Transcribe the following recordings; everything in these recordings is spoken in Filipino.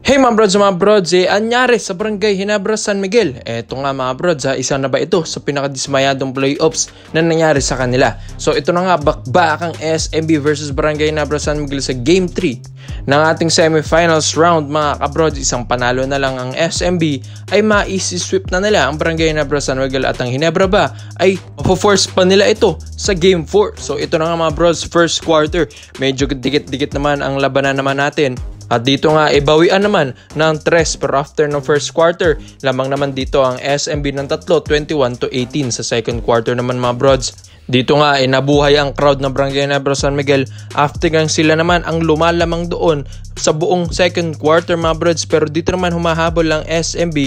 Hey mga brods, anyari sa Barangay Ginebra San Miguel. Eto nga mga brods, isa na ba ito sa pinakadismayadong playoffs na nangyari sa kanila. So ito na nga, bakbakang SMB versus Barangay Ginebra San Miguel sa Game 3 ng ating semifinals round mga kabrods. Isang panalo na lang ang SMB ay ma-easy sweep na nila ang Barangay Ginebra San Miguel, at ang Ginebra ba ay force pa nila ito sa Game 4. So ito na nga mga brods, first quarter, medyo dikit-dikit naman ang labanan naman natin. At dito nga, bawian naman ng 3, pero after ng first quarter, lamang naman dito ang SMB ng 3, 21-18 sa second quarter naman mga brods. Dito nga, nabuhay ang crowd ng Barangay Ginebra San Miguel after gang sila naman ang lumalamang doon sa buong second quarter mga brods. Pero dito naman humahabol ang SMB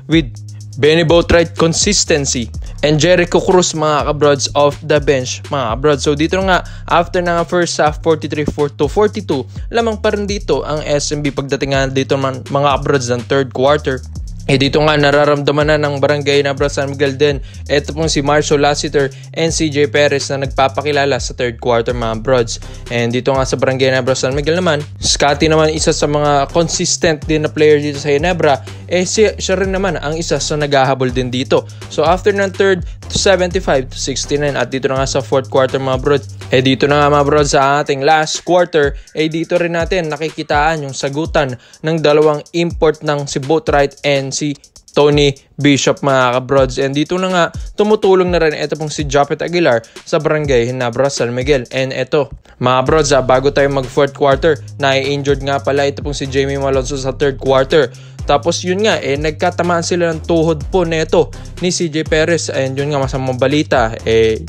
with Benny Boatwright consistency and Jericho Cruz mga kabrods off the bench mga kabrods. So dito nga, after na first half 43-42, lamang pa rin dito ang SMB pagdating nga dito mga kabrods ng third quarter. Dito nga nararamdaman na ng Barangay Ginebra San Miguel din. Ito pong si Marcio Lassiter and CJ Perez na nagpapakilala sa third quarter mga brods. And dito nga sa Barangay Ginebra San Miguel naman, Scotty naman isa sa mga consistent din na player dito sa Ginebra. Siya rin naman ang isa sa naghahabol din dito. So after ng third, 75-69, at dito na nga sa fourth quarter mga brods. Dito na nga mga brods sa ating last quarter, dito rin natin nakikitaan yung sagutan ng dalawang import ng si Boatwright and si Tony Bishop mga kabrods. And dito na nga tumutulong na rin ito pong si Japet Aguilar sa Barangay Ginebra San Miguel. And ito mga brods, bago tayo mag fourth quarter, na-injured nga pala ito pong si Jamie Malonzo sa third quarter. Tapos yun nga, nagkatamaan sila ng tuhod po neto ni CJ Perez. And yun nga, masamang balita,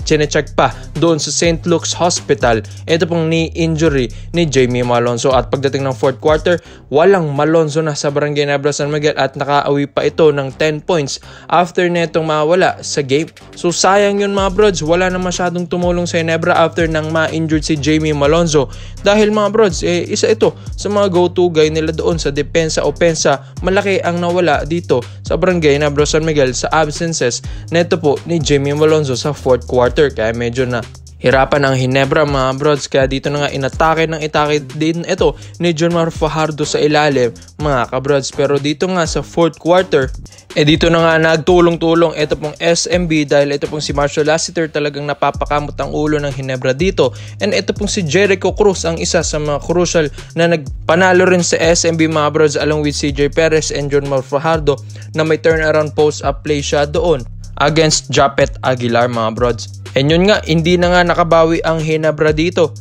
chinecheck pa doon sa St. Luke's Hospital ito pong knee injury ni Jamie Malonzo. At pagdating ng fourth quarter, walang Malonzo na sa Barangay Ginebra San Miguel at nakaawi pa ito ng 10 points after netong mawala sa game. So sayang yun mga brods, wala na masyadong tumulong sa Ginebra after nang ma-injured si Jamie Malonzo. Dahil mga brods, isa ito sa mga go-to guy nila doon sa depensa-opensa. Malaki ang nawala dito sa Barangay Ginebra San Miguel sa absences neto po ni Jamie Malonzo sa fourth quarter. Kaya medyo na hirapan ang Ginebra mga brods. Kaya dito na nga inatake din ito ni Jonmar Fajardo sa ilalim mga kabrods. Pero dito nga sa fourth quarter, dito na nga nagtulong-tulong ito pong SMB dahil ito pong si Marcio Lassiter talagang napapakamot ang ulo ng Ginebra dito. And ito pong si Jericho Cruz ang isa sa mga crucial na nagpanalo rin sa SMB mga brods along with CJ Perez and Jonmar Fajardo na may turnaround post-up play siya doon against Japet Aguilar mga brods. And yun nga, hindi na nga nakabawi ang Ginebra dito.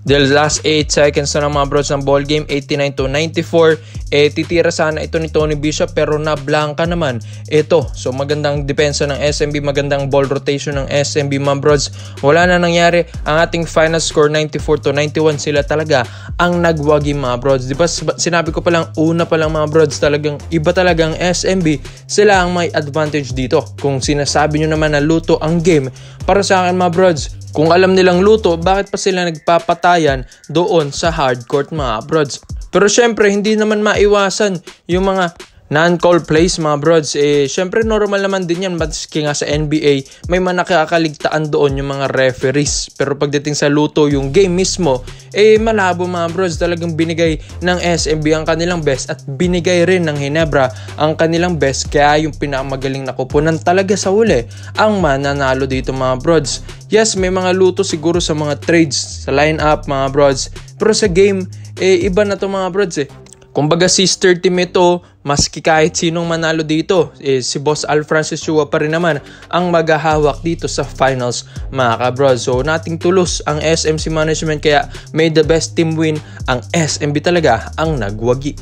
The last 8 seconds na ng mga brods ng ball game, 89-94. Titira sana ito ni Tony Bishop pero nablangka naman ito. So magandang depensa ng SMB, magandang ball rotation ng SMB mga brods. Wala na nangyari. Ang ating final score 94-91. Sila talaga ang nagwagi mga brods. Diba sinabi ko palang una pa lang mga brods, talagang iba talagang SMB. Sila ang may advantage dito. Kung sinasabi nyo naman na luto ang game, para sa akin mga brods, kung alam nilang luto, bakit pa sila nagpapatayan doon sa hardcourt mga brods? Pero syempre, hindi naman maiwasan yung mga non-call plays mga brods. Syempre, normal naman din yan. Maski nga sa NBA, may mga nakakaligtaan doon yung mga referees. Pero pagdating sa luto, yung game mismo, malabo mga brods. Talagang binigay ng SMB ang kanilang best at binigay rin ng Ginebra ang kanilang best. Kaya yung pinakamagaling na kupunan talaga sa huli ang mananalo dito mga brods. Yes, may mga luto siguro sa mga trades, sa lineup mga brods. Pero sa game, iba na to mga brods Kumbaga sister team ito, maski kahit sinong manalo dito, si Boss Al Francis Chua pa rin naman ang maghahawak dito sa finals mga kabrods. So nating tulos ang SMC management, kaya may the best team win. Ang SMB talaga ang nagwagi.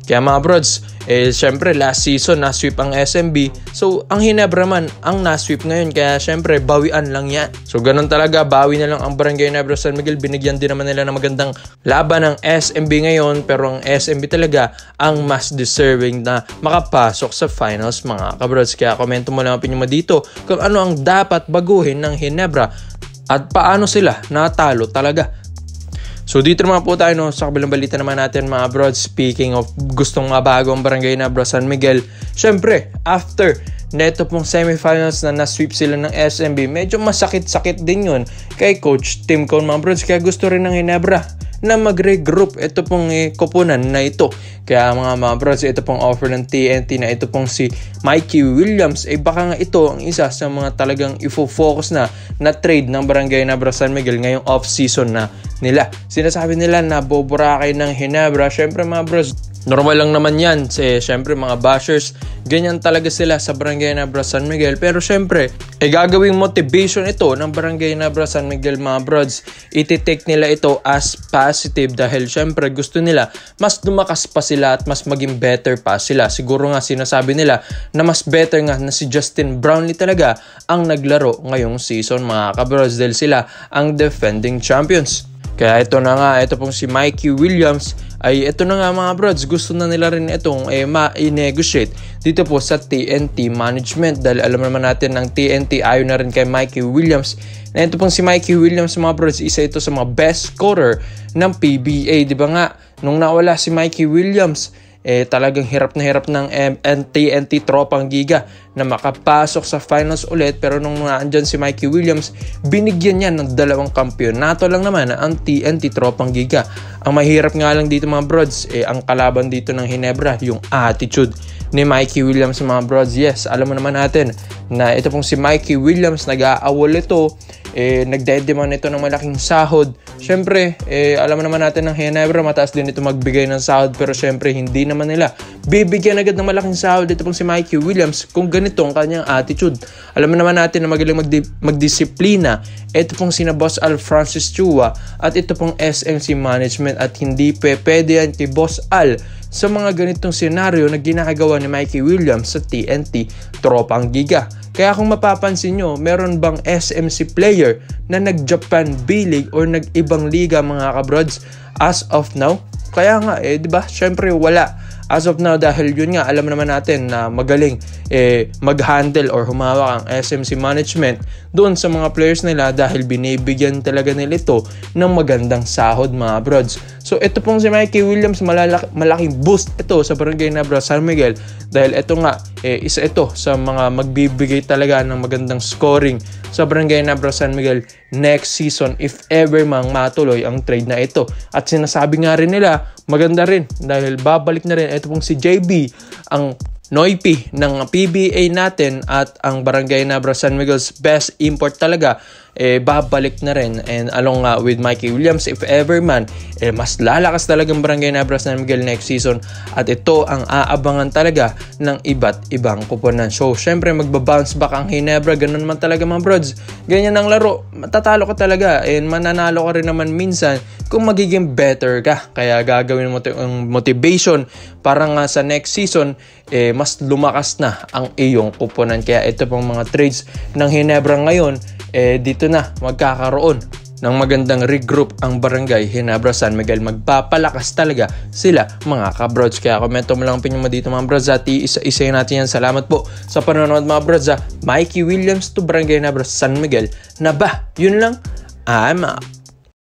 Kaya mga brods, syempre last season na-sweep ang SMB. So ang Ginebra man ang na-sweep ngayon. Kaya syempre bawian lang yan. So ganun talaga, bawi na lang ang Barangay Ginebra San Miguel. Binigyan din naman nila ng magandang laban ng SMB ngayon. Pero ang SMB talaga ang mas deserving na makapasok sa finals mga kabrods. Kaya komento mo lang ang opinion mo dito kung ano ang dapat baguhin ng Ginebra at paano sila natalo talaga. So dito naman po tayo sa kabilang balita naman natin mga brods. Speaking of gustong mabago ang Barangay Ginebra San Miguel, syempre after neto pong semifinals na na-sweep sila ng SMB, medyo masakit-sakit din yun kay Coach Tim Cone mga brods. Kaya gusto rin ng Ginebra na mag-regroup ito pong koponan na ito. Kaya mga brods, ito pong offer ng TNT na ito pong si Mikey Williams, baka nga ito ang isa sa mga talagang ifo-focus na trade ng Barangay Hinebra San Miguel ngayong off-season na nila. Sinasabi nila na Boracay ng Hinebra. Syempre mga bros, normal lang naman yan. Syempre mga bashers, ganyan talaga sila sa Barangay Hinebra San Miguel. Pero syempre, gagawing motivation ito ng Barangay Hinebra San Miguel mga brods. Iti-take nila ito as positive dahil syempre gusto nila mas lumakas pa sila at mas maging better pa sila. Siguro nga sinasabi nila na mas better nga na si Justin Brownlee talaga ang naglaro ngayong season mga kabrods dahil sila ang defending champions. Kaya ito na nga, ito pong si Mikey Williams ito na nga mga brods, gusto na nila rin itong ma-negotiate dito po sa TNT management dahil alam naman natin ng TNT ayaw na rin kay Mikey Williams. Na ito pong si Mikey Williams mga brods, isa ito sa mga best scorer ng PBA. Diba nga, nung nawala si Mikey Williams, talagang hirap na hirap ng TNT Tropang Giga na makapasok sa finals ulit. Pero nung naandyan si Mikey Williams, binigyan niya ng 2 kampyonato lang naman ang TNT Tropang Giga. Ang mahirap nga lang dito mga brods, ang kalaban dito ng Hinebra, yung attitude ni Mikey Williams mga brods. Yes, alam mo naman natin na ito pong si Mikey Williams, nag-aawol ito, nagdedemand ito ng malaking sahod. Syempre, alam naman natin ng Hinebra, mataas din ito magbigay ng sahod, pero syempre hindi naman nila bibigyan agad ng malaking sahod ito pong si Mikey Williams kung ganito ang kanyang attitude. Alam naman natin na magaling magdisiplina ito pong sina Boss Al Francis Chua at ito pong SMC Management, at hindi pwede yan kay Boss Al sa mga ganitong senaryo na ginagawa ni Mikey Williams sa TNT Tropang Giga. Kaya kung mapapansin nyo, meron bang SMC player na nag-Japan B-League or nag-ibang liga mga kabrods as of now? Kaya nga, di ba? Syempre wala. As of now, dahil yun nga, alam naman natin na magaling mag-handle or humawak ang SMC management doon sa mga players nila dahil binibigyan talaga nila ito ng magandang sahod mga brods. So ito pong si Mikey Williams, malaking boost ito sa Barangay Hinebra San Miguel dahil ito nga, isa ito sa mga magbibigay talaga ng magandang scoring sa Barangay Hinebra San Miguel next season if ever mang matuloy ang trade na ito. At sinasabi nga rin nila, maganda rin dahil babalik na rin ito pong si JB, ang Noipi ng PBA natin at ang Barangay Hinebra San Miguel's best import talaga, babalik na rin. And along with Mikey Williams, if ever man, mas lalakas talagang Barangay Hinebra San Miguel next season, at ito ang aabangan talaga ng iba't ibang koponan. So syempre magbabounce back ang Hinebra, ganun man talaga mga brods, ganyan ang laro, matatalo ka talaga and mananalo ka rin naman minsan kung magiging better ka. Kaya gagawin mo yung motivation para nga sa next season mas lumakas na ang iyong koponan. Kaya ito pong mga trades ng Hinebra ngayon, dito na magkakaroon ng magandang regroup ang Barangay Hinebra San Miguel. Magpapalakas talaga sila mga kabrods. Kaya komento mo lang opinion mo dito mga brods at isa-isayin natin yan. Salamat po sa panonood mga brods. Mikey Williams to Barangay Hinebra San Miguel na ba? Yun lang, I'm out.